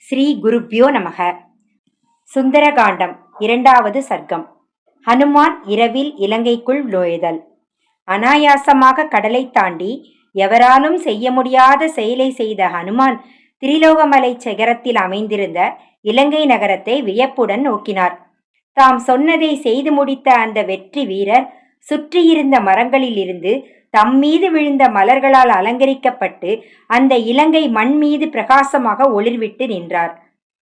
ஸ்ரீ குருப்யோ நமக. சுந்தரகாண்டம் இரண்டாவது சர்க்கம். ஹனுமான் இரவில் இலங்கைக்குள் நுழைதல். அனாயாசமாக கடலை தாண்டி எவராலும் செய்ய முடியாத செயலை செய்த ஹனுமான் திரிலோகமலை சிகரத்தில் அமைந்திருந்த இலங்கை நகரத்தை வியப்புடன் நோக்கினார். தாம் சொன்னதை செய்து முடித்த அந்த வெற்றி வீரர் சுற்றியிருந்த மரங்களிலிருந்து தம் மீது விழுந்த மலர்களால் அலங்கரிக்கப்பட்டு அந்த இலங்கை மண் மீது பிரகாசமாக ஒளிர்விட்டு நின்றார்.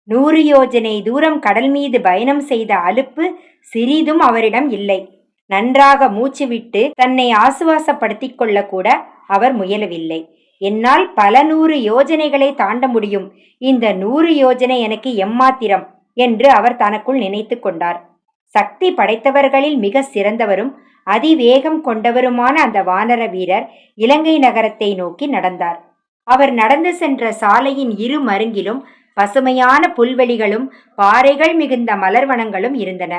100 யோஜனை தூரம் கடல் மீது பயணம் செய்த அலுப்பு சிறிதும் அவரிடம் இல்லை. நன்றாக மூச்சு விட்டு தன்னை ஆசுவாசப்படுத்திக் கொள்ள கூட அவர் முயலவில்லை. என்னால் பல 100 யோஜனைகளை தாண்ட முடியும், இந்த 100 யோஜனை எனக்கு எம்மாத்திரம் என்று அவர் தனக்குள் நினைத்து கொண்டார். சக்தி படைத்தவர்களில் மிக சிறந்தவரும் அதிவேகம் கொண்டவருமான அந்த வானர வீரர் இலங்கை நகரத்தை நோக்கி நடந்தார். அவர் நடந்து சென்ற சாலையின் இரு மருங்கிலும் பசுமையான புல்வெளிகளும் பாறைகள் மிகுந்த மலர்வனங்களும் இருந்தன.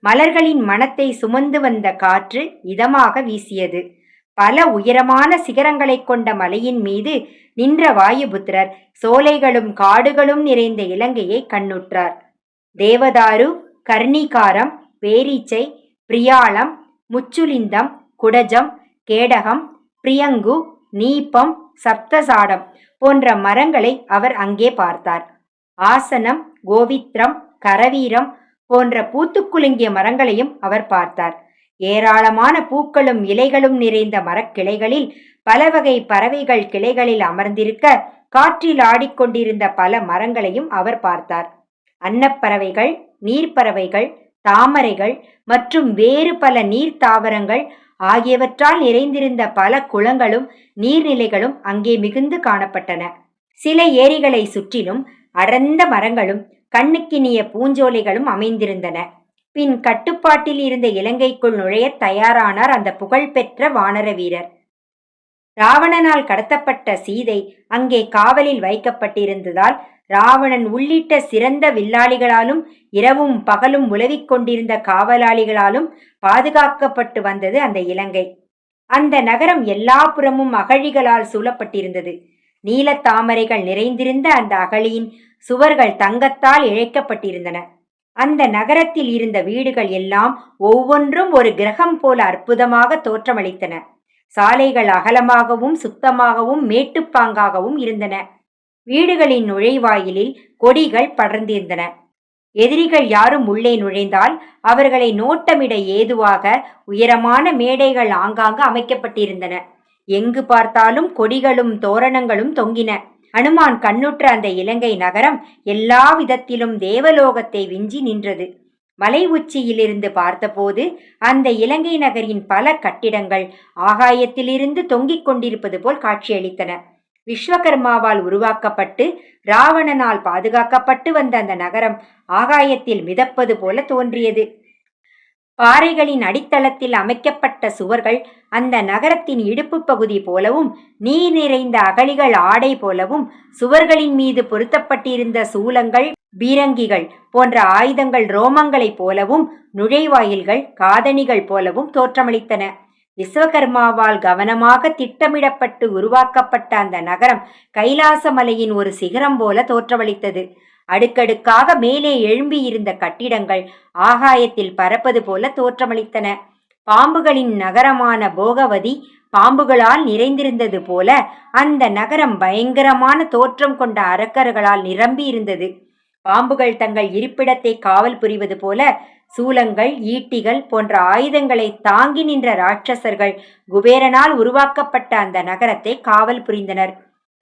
மலர்களின் மணத்தை சுமந்து வந்த காற்று இதமாக வீசியது. பல உயரமான சிகரங்களை கொண்ட மலையின் மீது நின்ற வாயுபுத்திரர் சோலைகளும் காடுகளும் நிறைந்த இலங்கையை கண்ணுற்றார். தேவதாரு, கர்ணிகாரம், பேரீச்சை, பிரியாளம், முச்சுலிந்தம், குடஜம், கேடகம், பிரியங்கு, நீப்பம், சப்தசாடம் போன்ற மரங்களை அவர் அங்கே பார்த்தார். ஆசனம், கோவித்ரம், கரவீரம் போன்ற பூத்துக்குலுங்கிய மரங்களையும் அவர் பார்த்தார். ஏராளமான பூக்களும் இலைகளும் நிறைந்த மரக்கிளைகளில் பல வகை பறவைகள் கிளைகளில் அமர்ந்திருக்க காற்றில் ஆடிக்கொண்டிருந்த பல மரங்களையும் அவர் பார்த்தார். அன்னப்பறவைகள், நீர்ப்பறவைகள், தாமரைகள் மற்றும் வேறு பல நீர் தாவரங்கள் ஆகியவற்றால் நிறைந்திருந்த பல குளங்களும் நீர்நிலைகளும் அங்கே மிகுந்து காணப்பட்டன. சில ஏரிகளை சுற்றிலும் அடர்ந்த மரங்களும் கண்ணுக்கினிய பூஞ்சோலைகளும் அமைந்திருந்தன. பின் கட்டுப்பாட்டில் இருந்த இலங்கைக்குள் நுழைய தயாரானார் அந்த புகழ்பெற்ற வானர வீரர். ராவணனால் கடத்தப்பட்ட சீதை அங்கே காவலில் வைக்கப்பட்டிருந்ததால் ராவணன் உள்ளிட்ட சிறந்த வில்லாளிகளாலும் இரவும் பகலும் உலவிக் கொண்டிருந்த காவலாளிகளாலும் பாதுகாக்கப்பட்டு வந்தது அந்த இலங்கை. அந்த நகரம் எல்லா புறமும் அகழிகளால் சூழப்பட்டிருந்தது. நீலத்தாமரைகள் நிறைந்திருந்த அந்த அகழியின் சுவர்கள் தங்கத்தால் இழைக்கப்பட்டிருந்தன. அந்த நகரத்தில் இருந்த வீடுகள் எல்லாம் ஒவ்வொன்றும் ஒரு கிரகம் போல அற்புதமாக தோற்றமளித்தன. சாலைகள் அகலமாகவும் சுத்தமாகவும் மேட்டுப்பாங்காகவும் இருந்தன. வீடுகளின் நுழைவாயிலில் கொடிகள் படர்ந்திருந்தன. எதிரிகள் யாரும் உள்ளே நுழைந்தால் அவர்களை நோட்டமிட ஏதுவாக உயரமான மேடைகள் ஆங்காங்கு அமைக்கப்பட்டிருந்தன. எங்கு பார்த்தாலும் கொடிகளும் தோரணங்களும் தொங்கின. அனுமான் கண்ணுற்ற அந்த இலங்கை நகரம் எல்லா விதத்திலும் தேவலோகத்தை விஞ்சி நின்றது. மலை உச்சியிலிருந்து பார்த்தபோது அந்த இலங்கை நகரின் பல கட்டிடங்கள் ஆகாயத்திலிருந்து தொங்கிக் கொண்டிருப்பது போல் காட்சியளித்தன. விஸ்வகர்மாவால் உருவாக்கப்பட்டு ராவணனால் பாதுகாக்கப்பட்டு வந்த அந்த நகரம் ஆகாயத்தில் மிதப்பது போல தோன்றியது. பாறைகளின் அடித்தளத்தில் அமைக்கப்பட்ட சுவர்கள் அந்த நகரத்தின் இடுப்பு பகுதி போலவும், நீர் நிறைந்த அகழிகள் ஆடை போலவும், சுவர்களின் மீது பொருத்தப்பட்டிருந்த சூலங்கள், பீரங்கிகள் போன்ற ஆயுதங்கள் ரோமங்களைப் போலவும், நுழைவாயில்கள் காதணிகள் போலவும் தோற்றமளித்தன. விஸ்வகர்மாவால் கவனமாக திட்டமிடப்பட்டு உருவாக்கப்பட்ட அந்த நகரம் கைலாச மலையின் ஒரு சிகரம் போல தோற்றமளித்தது. அடுக்கடுக்காக மேலே எழும்பியிருந்த கட்டிடங்கள் ஆகாயத்தில் பறப்பது போல தோற்றமளித்தன. பாம்புகளின் நகரமான போகவதி பாம்புகளால் நிறைந்திருந்தது போல அந்த நகரம் பயங்கரமான தோற்றம் கொண்ட அரக்கர்களால் நிரம்பி இருந்தது. பாம்புகள் தங்கள் இருப்பிடத்தை காவல் புரிவது போல சூலங்கள், ஈட்டிகள் போன்ற ஆயுதங்களை தாங்கி நின்ற ராட்சசர்கள் குபேரனால் உருவாக்கப்பட்ட அந்த நகரத்தை காவல் புரிந்தனர்.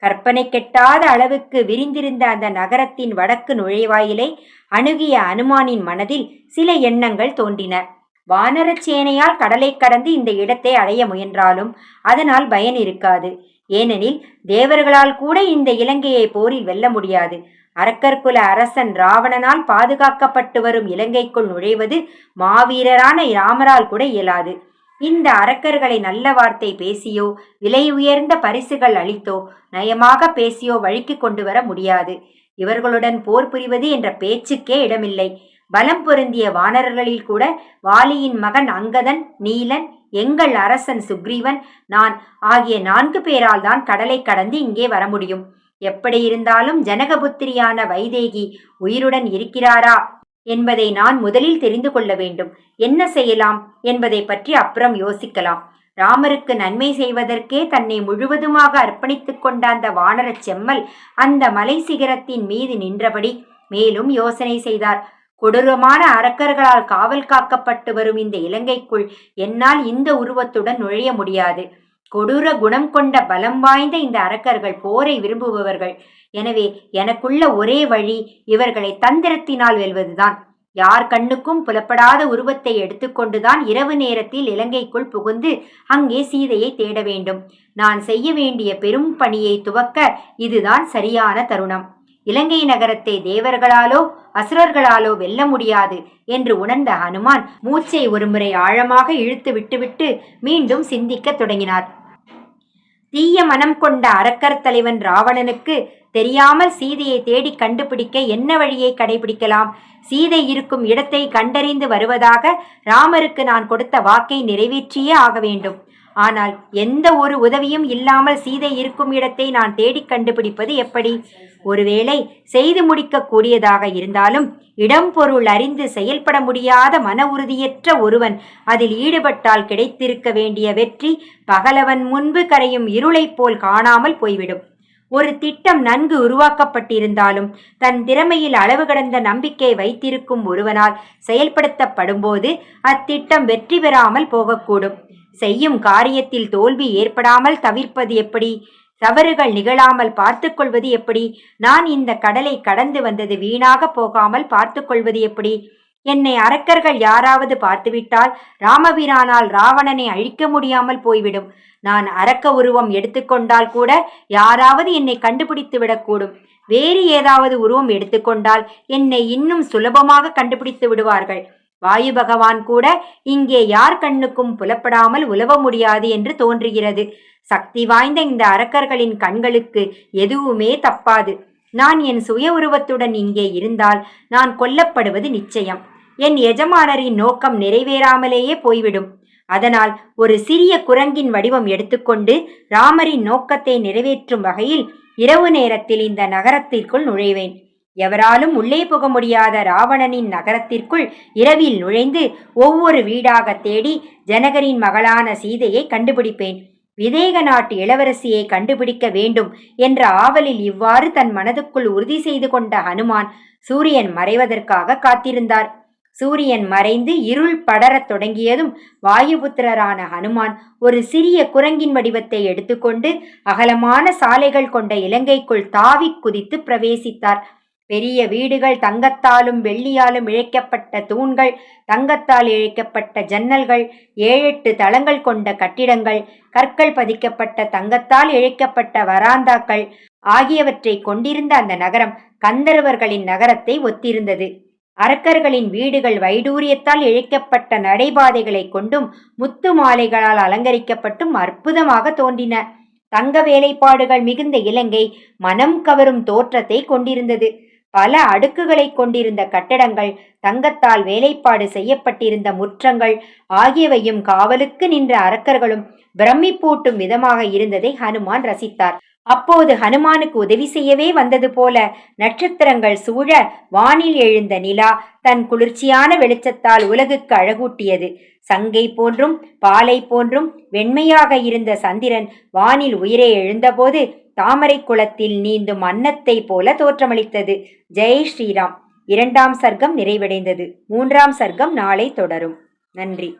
கற்பனை கெட்டாத அளவுக்கு விரிந்திருந்த அந்த நகரத்தின் வடக்கு நுழைவாயிலை அணுகிய அனுமானின் மனதில் சில எண்ணங்கள் தோன்றின. வானர சேனையால் கடலை கடந்து இந்த இடத்தை அடைய முயன்றாலும் அதனால் பயன் இருக்காது. ஏனெனில் தேவர்களால் கூட இந்த இலங்கையை போரில் வெல்ல முடியாது. அரக்கர்குல அரசன் ராவணனால் பாதுகாக்கப்பட்டு வரும் இலங்கைக்குள் நுழைவது மாவீரரான ராமரால் கூட இயலாது. இந்த அரக்கர்களை நல்ல வார்த்தை பேசியோ விலை உயர்ந்த பரிசுகள் அளித்தோ நயமாக பேசியோ வழிக்கு கொண்டு வர முடியாது. இவர்களுடன் போர் புரிவது என்ற பேச்சுக்கே இடமில்லை. பலம் பொருந்திய வானரர்களில் கூட வாலியின் மகன் அங்கதன், நீலன், எங்கள் அரசன் சுக்ரீவன், நான் ஆகிய 4 பேரால் தான் கடலை கடந்து இங்கே வர முடியும். எப்படி இருந்தாலும் ஜனகபுத்திரியான வைதேகி உயிருடன் இருக்கிறாரா என்பதை நான் முதலில் தெரிந்து கொள்ள வேண்டும். என்ன செய்யலாம் என்பதை பற்றி அப்புறம் யோசிக்கலாம். ராமருக்கு நன்மை செய்வதற்கே தன்னை முழுவதுமாக அர்ப்பணித்துக் கொண்ட அந்த வானரச் செம்மல் அந்த மலை சிகரத்தின் மீது நின்றபடி மேலும் யோசனை செய்தார். கொடூரமான அரக்கர்களால் காவல் காக்கப்பட்டு வரும் இந்த இலங்கைக்குள் என்னால் இந்த உருவத்துடன் நுழைய முடியாது. கொடூர குணம் கொண்ட பலம் வாய்ந்த இந்த அரக்கர்கள் போரை விரும்புபவர்கள். எனவே எனக்குள்ள ஒரே வழி இவர்களை தந்திரத்தினால் வெல்வதுதான். யார் கண்ணுக்கும் புலப்படாத உருவத்தை எடுத்துக்கொண்டுதான் இரவு நேரத்தில் இலங்கைக்குள் புகுந்து அங்கே சீதையை தேட வேண்டும். நான் செய்ய வேண்டிய பெரும் பணியை துவக்க இதுதான் சரியான தருணம். இலங்கை நகரத்தை தேவர்களாலோ அசுரர்களாலோ வெல்ல முடியாது என்று உணர்ந்த ஹனுமான் மூச்சை ஒருமுறை ஆழமாக இழுத்து விட்டுவிட்டு மீண்டும் சிந்திக்கத் தொடங்கினார். தீய மனம் கொண்ட அரக்கர் தலைவன் ராவணனுக்கு தெரியாமல் சீதையை தேடி கண்டுபிடிக்க என்ன வழியை கடைபிடிக்கலாம்? சீதை இருக்கும் இடத்தை கண்டறிந்து வருவதாக ராமருக்கு நான் கொடுத்த வாக்கை நிறைவேற்றியே ஆக வேண்டும். ஆனால் எந்த ஒரு உதவியும் இல்லாமல் சீதை இருக்கும் இடத்தை நான் தேடி கண்டுபிடிப்பது எப்படி? ஒருவேளை செய்து முடிக்க கூடியதாக இருந்தாலும் இடம் பொருள் அறிந்து செயல்பட முடியாத மன உறுதியற்ற ஒருவன் அதில் ஈடுபட்டால் கிடைத்திருக்க வேண்டிய வெற்றி பகலவன் முன்பு கரையும் இருளைப் போல் காணாமல் போய்விடும். ஒரு திட்டம் நன்கு உருவாக்கப்பட்டிருந்தாலும் தன் திறமையில் அளவு கடந்த நம்பிக்கை வைத்திருக்கும் ஒருவனால் செயல்படுத்தப்படும்போது அத்திட்டம் வெற்றி பெறாமல் போகக்கூடும். செய்யும் காரியத்தில் தோல்வி ஏற்படாமல் தவிர்ப்பது எப்படி? தவறுகள் நிகழாமல் பார்த்து கொள்வது எப்படி? நான் இந்த கடலை கடந்து வந்தது வீணாக போகாமல் பார்த்து கொள்வது எப்படி? என்னை அரக்கர்கள் யாராவது பார்த்துவிட்டால் ராமபிரானால் ராவணனை அழிக்க முடியாமல் போய்விடும். நான் அரக்க உருவம் எடுத்துக்கொண்டால் கூட யாராவது என்னை கண்டுபிடித்து விடக்கூடும். வேறு ஏதாவது உருவம் எடுத்துக்கொண்டால் என்னை இன்னும் சுலபமாக கண்டுபிடித்து விடுவார்கள். வாயு பகவான் கூட இங்கே யார் கண்ணுக்கும் புலப்படாமல் உலவ முடியாது என்று தோன்றுகிறது. சக்தி வாய்ந்த இந்த அரக்கர்களின் கண்களுக்கு எதுவுமே தப்பாது. நான் என் சுய உருவத்துடன் இங்கே இருந்தால் நான் கொல்லப்படுவது நிச்சயம். என் எஜமானரின் நோக்கம் நிறைவேறாமலேயே போய்விடும். அதனால் ஒரு சிறிய குரங்கின் வடிவம் எடுத்துக்கொண்டு ராமரின் நோக்கத்தை நிறைவேற்றும் வகையில் இரவு நேரத்தில் இந்த நகரத்திற்குள் நுழைவேன். எவராலும் உள்ளே போக முடியாத ராவணனின் நகரத்திற்குள் இரவில் நுழைந்து ஒவ்வொரு வீடாக தேடி ஜனகரின் மகளான சீதையை கண்டுபிடிப்பேன். விதேக நாட்டு இளவரசியை கண்டுபிடிக்க வேண்டும் என்ற ஆவலில் இவ்வாறு தன் மனதுக்குள் உறுதி செய்து கொண்ட ஹனுமான் சூரியன் மறைவதற்காக காத்திருந்தார். சூரியன் மறைந்து இருள் படரத் தொடங்கியதும் வாயுபுத்திரரான ஹனுமான் ஒரு சிறிய குரங்கின் வடிவத்தை எடுத்துக்கொண்டு அகலமான சாலைகள் கொண்ட இலங்கைக்குள் தாவி குதித்து பிரவேசித்தார். பெரிய வீடுகள், தங்கத்தாலும் வெள்ளியாலும் இழைக்கப்பட்ட தூண்கள், தங்கத்தால் இழைக்கப்பட்ட ஜன்னல்கள், 7-8 தளங்கள் கொண்ட கட்டிடங்கள், கற்கள் பதிக்கப்பட்ட தங்கத்தால் இழைக்கப்பட்ட வராந்தாக்கள் ஆகியவற்றை கொண்டிருந்த அந்த நகரம் கந்தர்வர்களின் நகரத்தை ஒத்திருந்தது. அரக்கர்களின் வீடுகள் வைடூரியத்தால் இழைக்கப்பட்ட நடைபாதைகளை கொண்டும் முத்து மாலைகளால் அலங்கரிக்கப்பட்டும் அற்புதமாக தோன்றின. தங்க வேலைப்பாடுகள் மிகுந்த இலங்கை மனம் கவரும் தோற்றத்தை கொண்டிருந்தது. பல அடுக்குகளை கொண்டிருந்த கட்டடங்கள், தங்கத்தால் வேலைப்பாடு செய்யப்பட்டிருந்த முற்றங்கள் ஆகியவையும் காவலுக்கு நின்ற அரக்கர்களும் பிரமிப்பூட்டும் விதமாக இருந்ததை ஹனுமான் ரசித்தார். அப்போது ஹனுமானுக்கு உதவி செய்யவே வந்தது போல நட்சத்திரங்கள் சூழ வானில் எழுந்த நிலா தன் குளிர்ச்சியான வெளிச்சத்தால் உலகுக்கு அழகூட்டியது. சங்கை போன்றும் பாலை போன்றும் வெண்மையாக இருந்த சந்திரன் வானில் உயிரை எழுந்தபோது தாமரை குளத்தில் நீந்தும் அன்னத்தை போல தோற்றமளித்தது. ஜெய் ஸ்ரீராம். 2ஆம் சர்க்கம் நிறைவடைந்தது. 3ஆம் சர்க்கம் நாளை தொடரும். நன்றி.